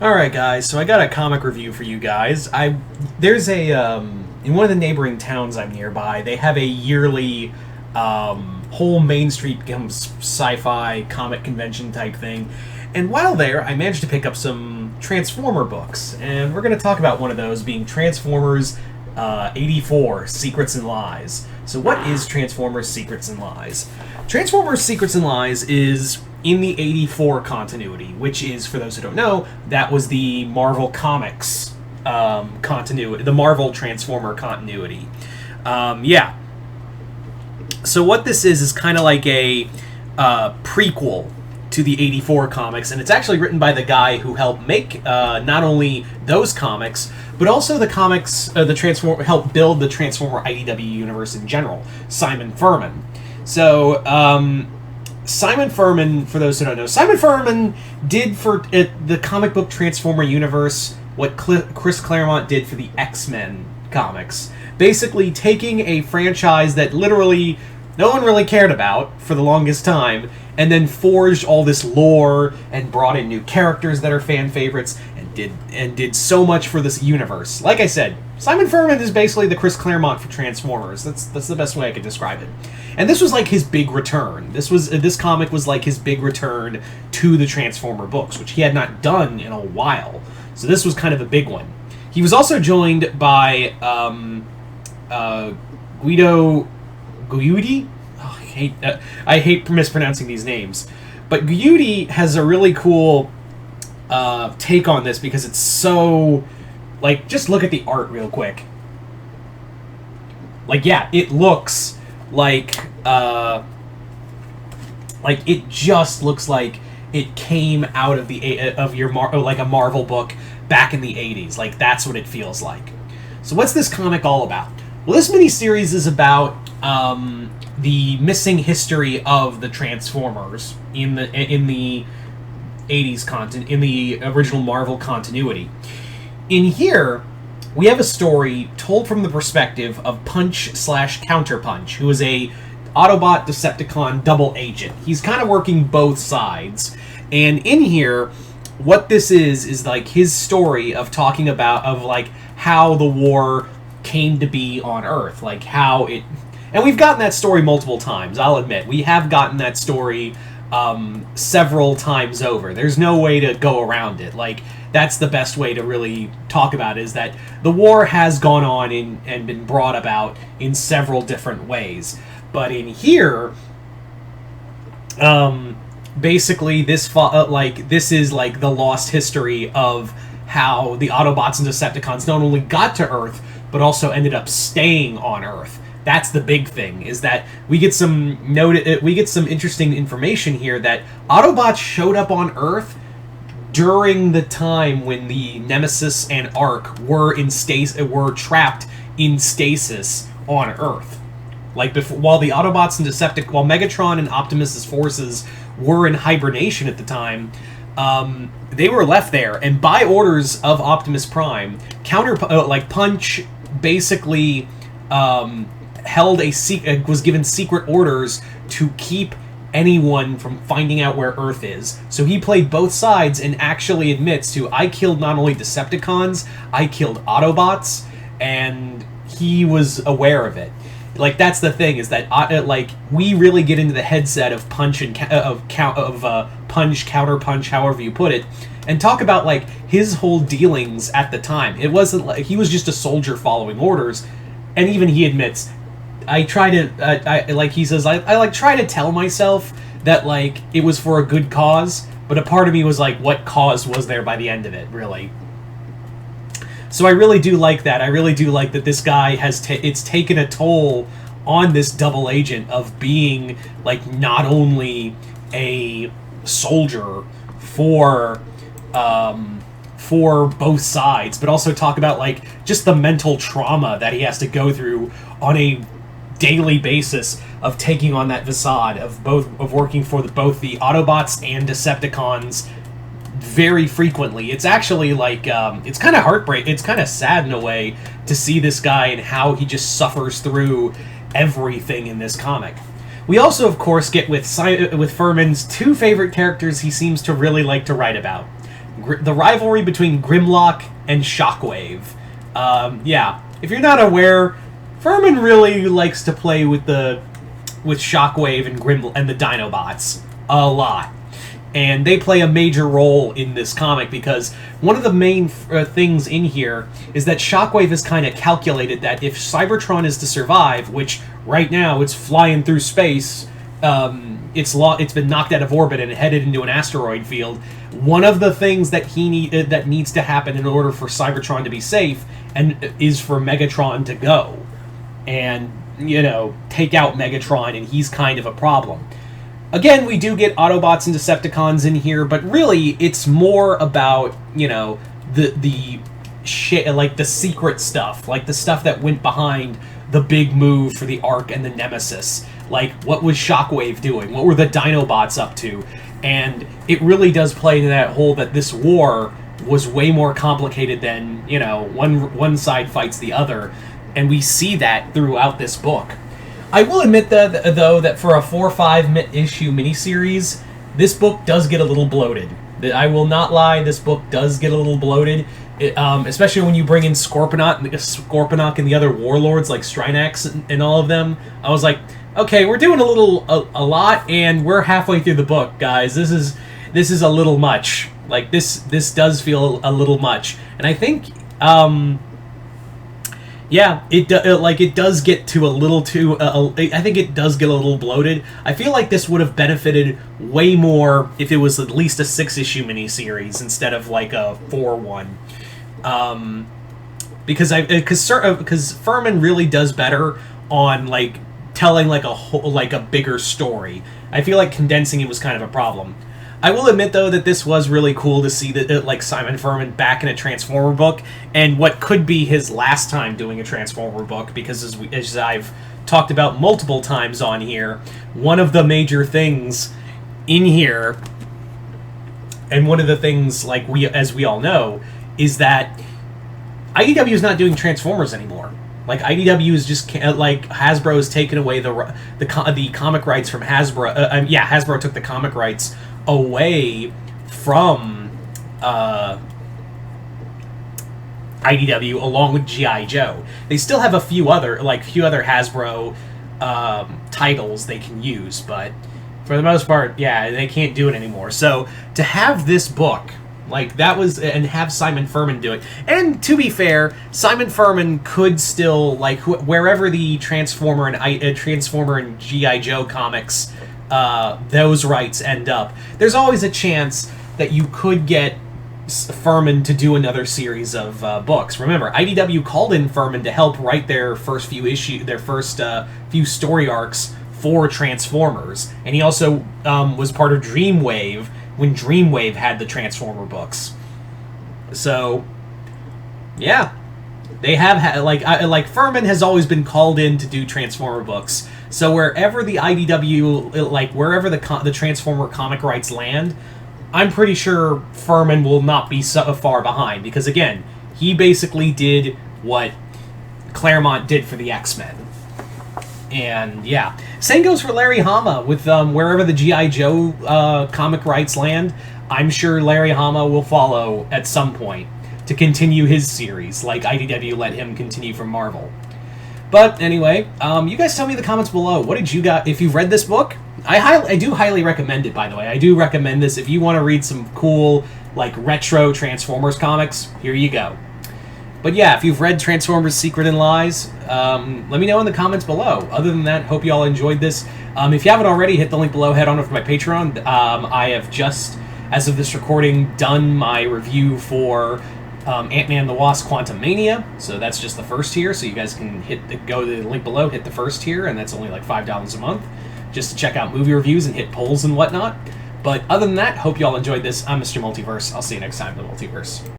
Alright guys, so I got a comic review for you guys. There's a in one of the neighboring towns I'm nearby, they have a yearly whole Main Street becomes sci-fi comic convention type thing. And while there, I managed to pick up some Transformer books, and we're going to talk about one of those being Transformers 84 Secrets and Lies. So what is Transformers Secrets and Lies? Transformers Secrets and Lies is in the 84 continuity, which is, for those who don't know, that was the Marvel Comics continuity, the Marvel Transformer continuity. Yeah. So what this is kind of like a prequel to the 84 comics, and it's actually written by the guy who helped make not only those comics, but also the comics, helped build the Transformer IDW universe in general, Simon Furman. So, Simon Furman, for those who don't know, Simon Furman did for the comic book Transformer universe what Chris Claremont did for the X-Men comics. Basically taking a franchise that literally no one really cared about for the longest time, and then forged all this lore and brought in new characters that are fan favorites, and did so much for this universe. Like I said, Simon Furman is basically the Chris Claremont for Transformers. That's the best way I could describe it. And this was like his big return. This comic was like his big return to the Transformer books, which he had not done in a while. So this was kind of a big one. He was also joined by Guido Guidi. Oh, I hate mispronouncing these names, but Guidi has a really cool take on this because it's so, like, just look at the art real quick. Like, yeah, it looks like it just looks like it came out of like a Marvel book back in the 80s. Like, that's what it feels like. So what's this comic all about? Well, this miniseries is about the missing history of the Transformers in the 80s in the original Marvel continuity. In here, we have a story told from the perspective of Punch/Counterpunch, who is a Autobot Decepticon double agent. He's kind of working both sides. And in here, what this is like his story of talking about like how the war came to be on Earth, like how it. And we've gotten that story multiple times, I'll admit. We have gotten that story several times over. There's no way to go around it. Like, that's the best way to really talk about it, is that the war has gone on and been brought about in several different ways. But in here, basically this is like the lost history of how the Autobots and Decepticons not only got to Earth, but also ended up staying on Earth. That's the big thing, is that we get some interesting information here that Autobots showed up on Earth during the time when the Nemesis and Ark were trapped in stasis on Earth. Like, while the Autobots and while Megatron and Optimus's forces were in hibernation at the time, they were left there, and by orders of Optimus Prime, Punch basically was given secret orders to keep anyone from finding out where Earth is. So he played both sides and actually admits to, I killed not only Decepticons, I killed Autobots, and he was aware of it. Like, that's the thing, is that we really get into the headset of Punch and Punch, Counterpunch, however you put it, and talk about like his whole dealings at the time. It wasn't like he was just a soldier following orders, and even he admits, I try to tell myself that like it was for a good cause, but a part of me was like, what cause was there by the end of it, really? So I really do like that. I really do like that this guy has it's taken a toll on this double agent of being like not only a soldier for both sides, but also talk about like just the mental trauma that he has to go through on a daily basis of taking on that facade of working for both the Autobots and Decepticons very frequently. It's actually like it's kind of heartbreaking. It's kind of sad in a way to see this guy and how he just suffers through everything in this comic. We also, of course, get with Furman's two favorite characters he seems to really like to write about: the rivalry between Grimlock and Shockwave. Yeah, if you're not aware, Furman really likes to play with Shockwave and the Dinobots a lot. And they play a major role in this comic because one of the main things in here is that Shockwave has kind of calculated that if Cybertron is to survive, which right now it's flying through space, it's been knocked out of orbit and headed into an asteroid field. One of the things that that needs to happen in order for Cybertron to be safe is for Megatron to go and take out Megatron, and he's kind of a problem. Again, we do get Autobots and Decepticons in here, but really it's more about, the shit, like the secret stuff, like the stuff that went behind the big move for the Ark and the Nemesis. Like, what was Shockwave doing? What were the Dinobots up to? And it really does play into that whole that this war was way more complicated than, one side fights the other. And we see that throughout this book. I will admit, though, that for a 4 or 5 issue miniseries, this book does get a little bloated. I will not lie, this book does get a little bloated, especially when you bring in Scorponok and the other warlords like Strynax and all of them. I was like, okay, we're doing a lot, and we're halfway through the book, guys. This is a little much. Like, this does feel a little much, and I think. Yeah, it does get to a little too. I think it does get a little bloated. I feel like this would have benefited way more if it was at least a 6-issue miniseries instead of like a 4-1. Because Furman really does better on like telling like a bigger story. I feel like condensing it was kind of a problem. I will admit, though, that this was really cool to see that Simon Furman back in a Transformer book, and what could be his last time doing a Transformer book, because as I've talked about multiple times on here, one of the major things in here, and one of the things, as we all know, is that IDW is not doing Transformers anymore. Like, IDW is just, Hasbro has taken away the comic rights from Hasbro. Hasbro took the comic rights away from IDW along with G.I. Joe. They still have a few other Hasbro titles they can use, but for the most part, yeah, they can't do it anymore. So to have this book, and have Simon Furman do it. And to be fair, Simon Furman could still, wherever the Transformer and G.I. Joe comics, those rights end up, there's always a chance that you could get Furman to do another series of books. Remember, IDW called in Furman to help write their first few story arcs for Transformers, and he also was part of Dreamwave when Dreamwave had the Transformer books. So, yeah, they have had Furman has always been called in to do Transformer books. So wherever the IDW, wherever the Transformer comic rights land, I'm pretty sure Furman will not be so far behind, because again, he basically did what Claremont did for the X-Men. And yeah, same goes for Larry Hama with wherever the G.I. Joe comic rights land. I'm sure Larry Hama will follow at some point to continue his series, like IDW let him continue from Marvel. But anyway, you guys tell me in the comments below, what did you got? If you've read this book, I do highly recommend it, by the way. I do recommend this. If you want to read some cool, retro Transformers comics, here you go. But yeah, if you've read Transformers Secret and Lies, let me know in the comments below. Other than that, hope you all enjoyed this. If you haven't already, hit the link below, head on over to my Patreon. I have just, as of this recording, done my review for Ant-Man and the Wasp: Quantumania. So that's just the first tier, so you guys can go to the link below, hit the first tier, and that's only $5 a month, just to check out movie reviews and hit polls and whatnot. But other than that, hope you all enjoyed this. I'm Mr. Multiverse. I'll see you next time in the Multiverse.